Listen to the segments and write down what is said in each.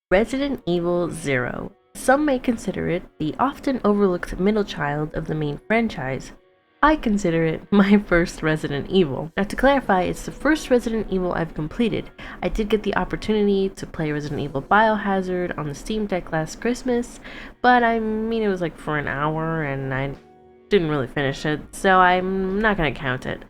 Resident Evil Zero. Some may consider it the often overlooked middle child of the main franchise. I consider it my first Resident Evil. Now to clarify, it's the first Resident Evil I've completed. I did get the opportunity to play Resident Evil Biohazard on the Steam Deck last Christmas, but I mean it was like for an hour and I didn't really finish it, so I'm not gonna count it.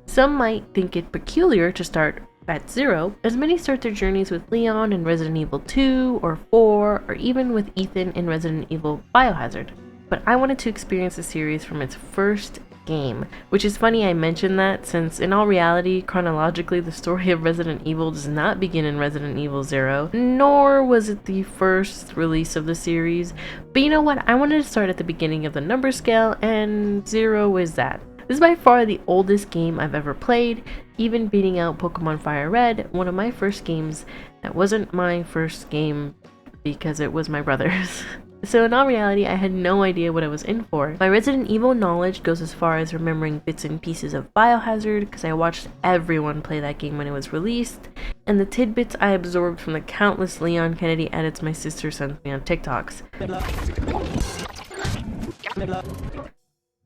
Some might think it peculiar to start at Zero, as many start their journeys with Leon in Resident Evil 2 or 4, or even with Ethan in Resident Evil Biohazard. But I wanted to experience the series from its first game, which is funny I mentioned that, since in all reality, chronologically, the story of Resident Evil does not begin in Resident Evil 0, nor was it the first release of the series. But you know what, I wanted to start at the beginning of the number scale, and 0 is that. This is by far the oldest game I've ever played, even beating out Pokemon Fire Red, one of my first games that wasn't my first game because it was my brother's. So in all reality, I had no idea what I was in for. My Resident Evil knowledge goes as far as remembering bits and pieces of Biohazard because I watched everyone play that game when it was released, and the tidbits I absorbed from the countless Leon Kennedy edits my sister sends me on TikToks.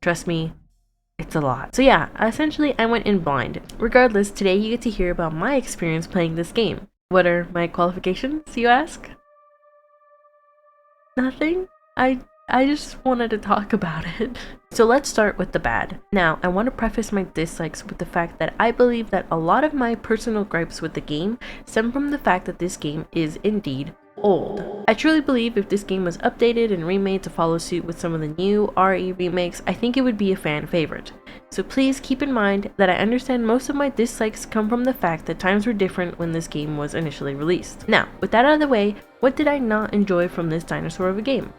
Trust me, it's a lot. So yeah, essentially I went in blind. Regardless, today you get to hear about my experience playing this game. What are my qualifications, you ask? Nothing? I just wanted to talk about it. So let's start with the bad. Now, I want to preface my dislikes with the fact that I believe that a lot of my personal gripes with the game stem from the fact that this game is indeed old. I truly believe if this game was updated and remade to follow suit with some of the new RE remakes, I think it would be a fan favorite. So please keep in mind that I understand most of my dislikes come from the fact that times were different when this game was initially released. Now, with that out of the way, what did I not enjoy from this dinosaur of a game?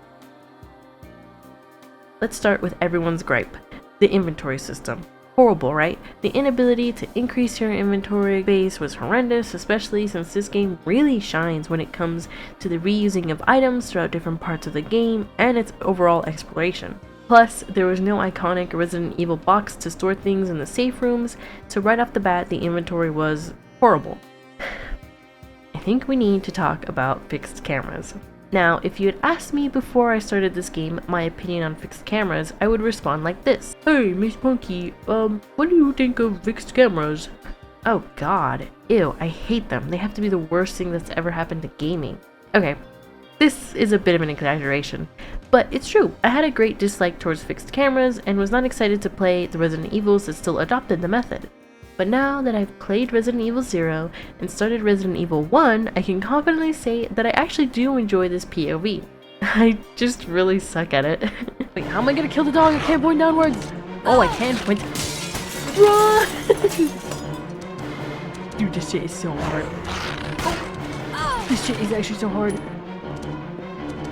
Let's start with everyone's gripe, the inventory system. Horrible, right? The inability to increase your inventory base was horrendous, especially since this game really shines when it comes to the reusing of items throughout different parts of the game and its overall exploration. Plus, there was no iconic Resident Evil box to store things in the safe rooms, so right off the bat, the inventory was horrible. I think we need to talk about fixed cameras. Now, if you had asked me before I started this game my opinion on fixed cameras, I would respond like this. Hey, Miss Punki, what do you think of fixed cameras? Oh god, ew, I hate them. They have to be the worst thing that's ever happened to gaming. Okay, this is a bit of an exaggeration, but it's true. I had a great dislike towards fixed cameras and was not excited to play the Resident Evils that still adopted the method. But now that I've played Resident Evil 0 and started Resident Evil 1, I can confidently say that I actually do enjoy this POV. I just really suck at it. Wait, how am I gonna kill the dog? I can't point downwards! Oh, I can point. Run! Dude, this shit is so hard. Oh. This shit is actually so hard.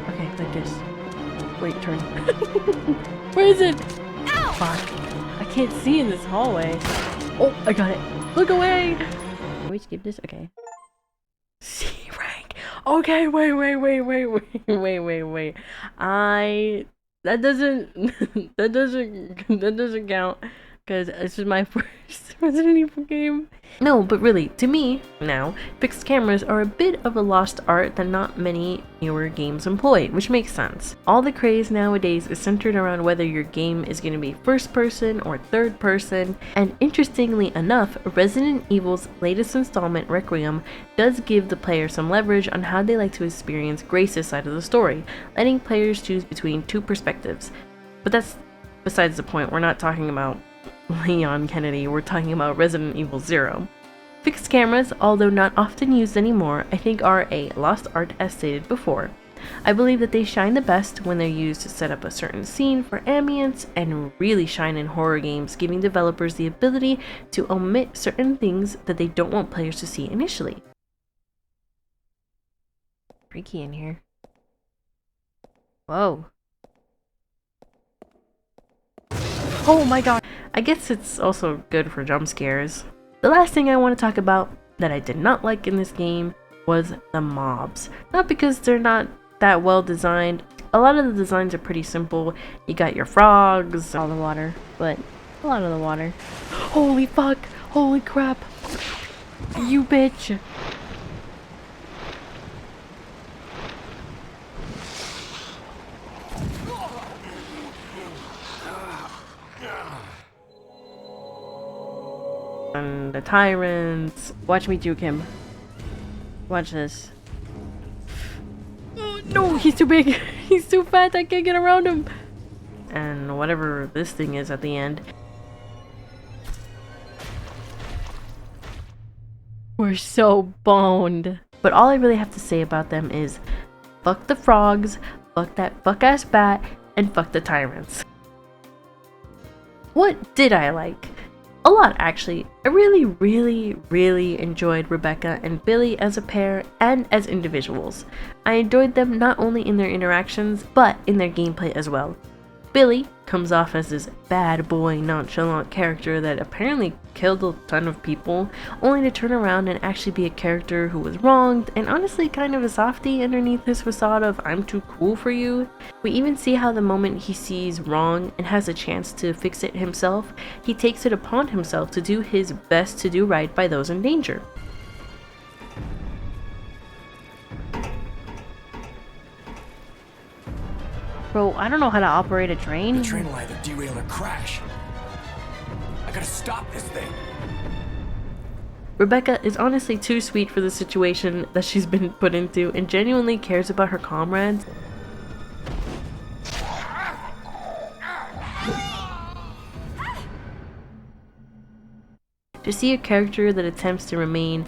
Okay, like this. Wait, turn. Where is it? Ow! Fuck. I can't see in this hallway. Oh, I got it. Look away. Can we skip this? Okay. C rank. Okay, wait. That doesn't count because this is my first Resident Evil game. No, but really, to me, now, fixed cameras are a bit of a lost art that not many newer games employ, which makes sense. All the craze nowadays is centered around whether your game is going to be first person or third person, and interestingly enough, Resident Evil's latest installment, Requiem, does give the player some leverage on how they like to experience Grace's side of the story, letting players choose between two perspectives. But that's besides the point. We're not talking about Leon Kennedy, we're talking about Resident Evil 0. Fixed cameras, although not often used anymore, I think are a lost art as stated before. I believe that they shine the best when they're used to set up a certain scene for ambience and really shine in horror games, giving developers the ability to omit certain things that they don't want players to see initially. Freaky in here. Whoa. Oh my god. I guess it's also good for jump scares. The last thing I want to talk about that I did not like in this game was the mobs. Not because they're not that well designed. A lot of the designs are pretty simple. You got your frogs, all the water, but a lot of the water. Holy fuck! Holy crap! You bitch! on the tyrants. Watch me juke him. Watch this. Oh, no, he's too big. He's too fat. I can't get around him. And whatever this thing is at the end. We're so boned. But all I really have to say about them is fuck the frogs, fuck that fuck-ass bat, and fuck the tyrants. What did I like? A lot, actually. I really enjoyed Rebecca and Billy as a pair and as individuals. I enjoyed them not only in their interactions, but in their gameplay as well. Billy comes off as this bad boy, nonchalant character that apparently killed a ton of people, only to turn around and actually be a character who was wronged, and honestly kind of a softie underneath his facade of I'm too cool for you. We even see how the moment he sees wrong and has a chance to fix it himself, he takes it upon himself to do his best to do right by those in danger. Bro, I don't know how to operate a train. The train will either derail or crash. I gotta stop this thing. Rebecca is honestly too sweet for the situation that she's been put into and genuinely cares about her comrades. To see a character that attempts to remain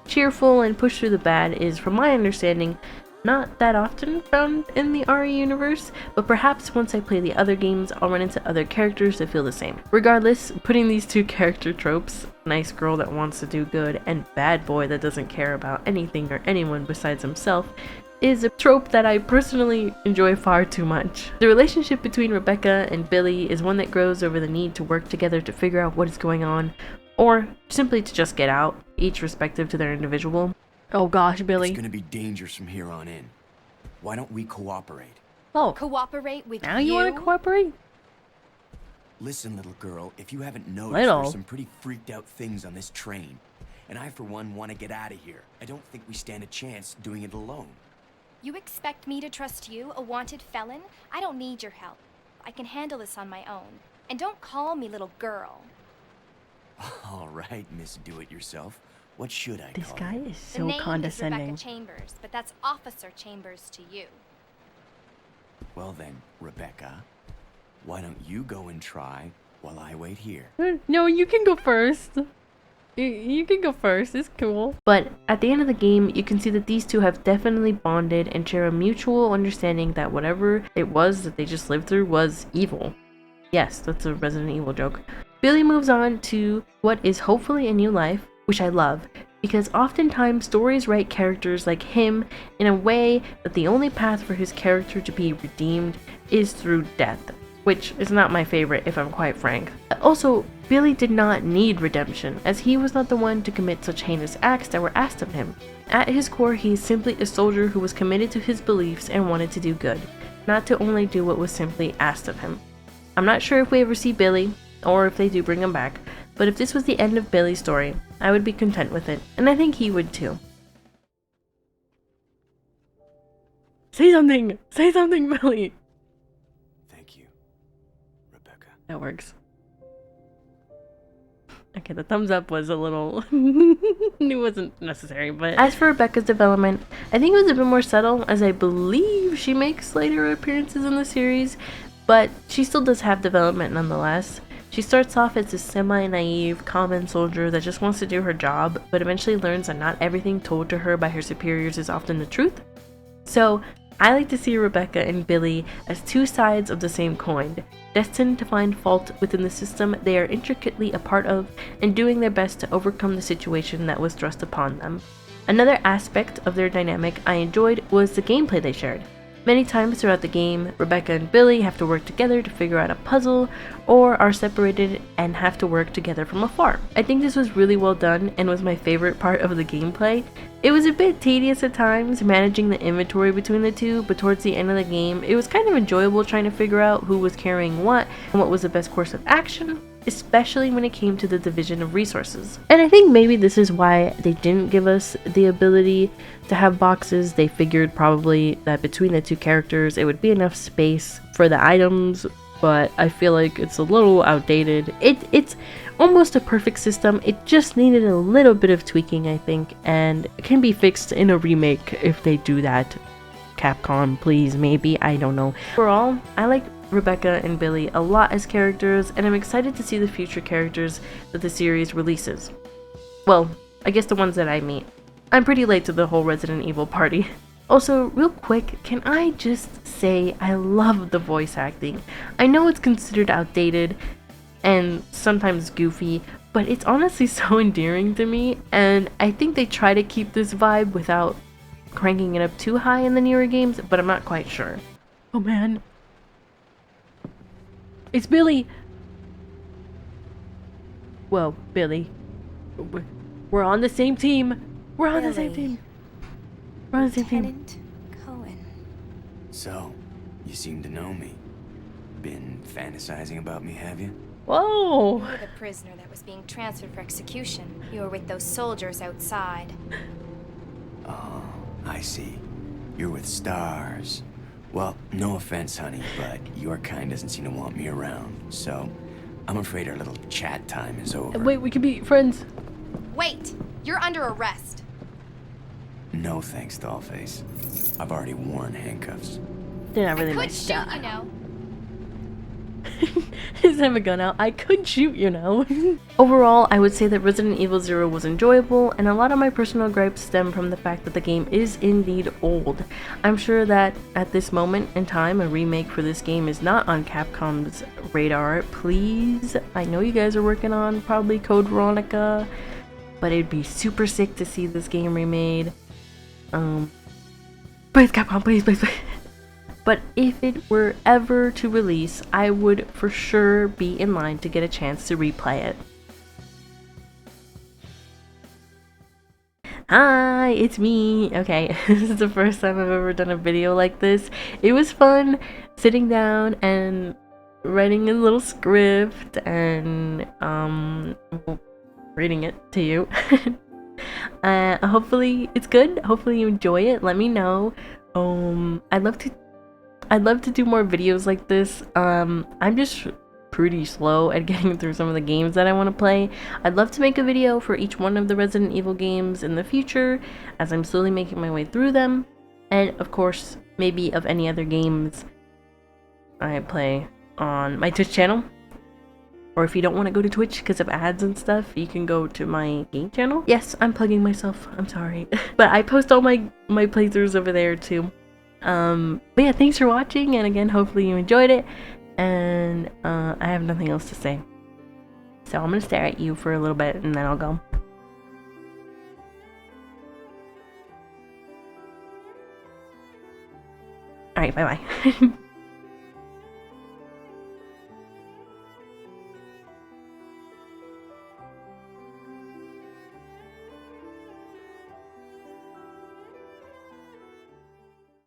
cheerful and push through the bad is, from my understanding, not that often found in the RE universe, but perhaps once I play the other games, I'll run into other characters that feel the same. Regardless, putting these two character tropes, nice girl that wants to do good and bad boy that doesn't care about anything or anyone besides himself, is a trope that I personally enjoy far too much. The relationship between Rebecca and Billy is one that grows over the need to work together to figure out what is going on, or simply to just get out, each respective to their individual. Oh gosh, Billy. It's gonna be dangerous from here on in. Why don't we cooperate? Oh. Cooperate with now you want to cooperate? Listen, little girl, if you haven't noticed, there's some pretty freaked out things on this train. And I, for one, want to get out of here. I don't think we stand a chance doing it alone. You expect me to trust you, a wanted felon? I don't need your help. I can handle this on my own. And don't call me little girl. All right, Miss Do-It-Yourself. What should I call This guy you? is so the name condescending. is Rebecca Chambers, but that's Officer Chambers to you. Well then, Rebecca, why don't you go and try while I wait here? No, you can go first. You can go first, it's cool. But at the end of the game, you can see that these two have definitely bonded and share a mutual understanding that whatever it was that they just lived through was evil. Yes, that's a Resident Evil joke. Billy moves on to what is hopefully a new life, which I love, because oftentimes stories write characters like him in a way that the only path for his character to be redeemed is through death, which is not my favorite if I'm quite frank. Also, Billy did not need redemption, as he was not the one to commit such heinous acts that were asked of him. At his core, he is simply a soldier who was committed to his beliefs and wanted to do good, not to only do what was simply asked of him. I'm not sure if we ever see Billy, or if they do bring him back, but if this was the end of Billy's story, I would be content with it, and I think he would too. Say something! Say something, Billy! Thank you, Rebecca. That works. Okay, the thumbs up was a little... it wasn't necessary, but... As for Rebecca's development, I think it was a bit more subtle, as I believe she makes later appearances in the series, but she still does have development nonetheless. She starts off as a semi-naive, common soldier that just wants to do her job, but eventually learns that not everything told to her by her superiors is often the truth. So, I like to see Rebecca and Billy as two sides of the same coin, destined to find fault within the system they are intricately a part of, and doing their best to overcome the situation that was thrust upon them. Another aspect of their dynamic I enjoyed was the gameplay they shared. Many times throughout the game, Rebecca and Billy have to work together to figure out a puzzle, or are separated and have to work together from afar. I think this was really well done and was my favorite part of the gameplay. It was a bit tedious at times managing the inventory between the two, but towards the end of the game, it was kind of enjoyable trying to figure out who was carrying what and what was the best course of action, especially when it came to the division of resources. And I think maybe this is why they didn't give us the ability to have boxes. They figured probably that between the two characters it would be enough space for the items but I feel like it's a little outdated. It's almost a perfect system. It just needed a little bit of tweaking, I think, and it can be fixed in a remake if they do that. Capcom, please, maybe, I don't know. Overall, I like Rebecca and Billy a lot as characters, and I'm excited to see the future characters that the series releases. Well, I guess the ones that I meet. I'm pretty late to the whole Resident Evil party. Also, real quick, can I just say I love the voice acting. I know it's considered outdated and sometimes goofy, but it's honestly so endearing to me, and I think they try to keep this vibe without cranking it up too high in the newer games, but I'm not quite sure. Oh man. It's Billy! Whoa, Billy. We're on the same team! We're on the same team! We're on the same team. Lieutenant Cohen. So, you seem to know me. Been fantasizing about me, have you? Whoa! You were the prisoner that was being transferred for execution. You were with those soldiers outside. Oh, I see. You're with stars. Well, no offense, honey, but your kind doesn't seem to want me around, so I'm afraid our little chat time is over. Wait, we can be friends. Wait! You're under arrest. No thanks, Dollface. I've already worn handcuffs. They're not really I my could shoot, style. you know. Doesn't have a gun out. I could shoot, you know. Overall, I would say that Resident Evil Zero was enjoyable, and a lot of my personal gripes stem from the fact that the game is indeed old. I'm sure that at this moment in time, a remake for this game is not on Capcom's radar. Please, I know you guys are working on probably Code Veronica, but it'd be super sick to see this game remade. Please, Capcom, please, please, please. But if it were ever to release, I would for sure be in line to get a chance to replay it. Hi, it's me. Okay, this is the first time I've ever done a video like this. It was fun sitting down and writing a little script and reading it to you. Hopefully it's good. Hopefully you enjoy it. Let me know. I'd love to do more videos like this. I'm just pretty slow at getting through some of the games that I want to play. I'd love to make a video for each one of the Resident Evil games in the future as I'm slowly making my way through them. And of course, maybe of any other games I play on my Twitch channel. Or if you don't want to go to Twitch because of ads and stuff, you can go to my game channel. Yes, I'm plugging myself. I'm sorry. But I post all my playthroughs over there too. But yeah, thanks for watching, and again, hopefully you enjoyed it, and I have nothing else to say. So I'm gonna stare at you for a little bit, and then I'll go. Alright, bye-bye.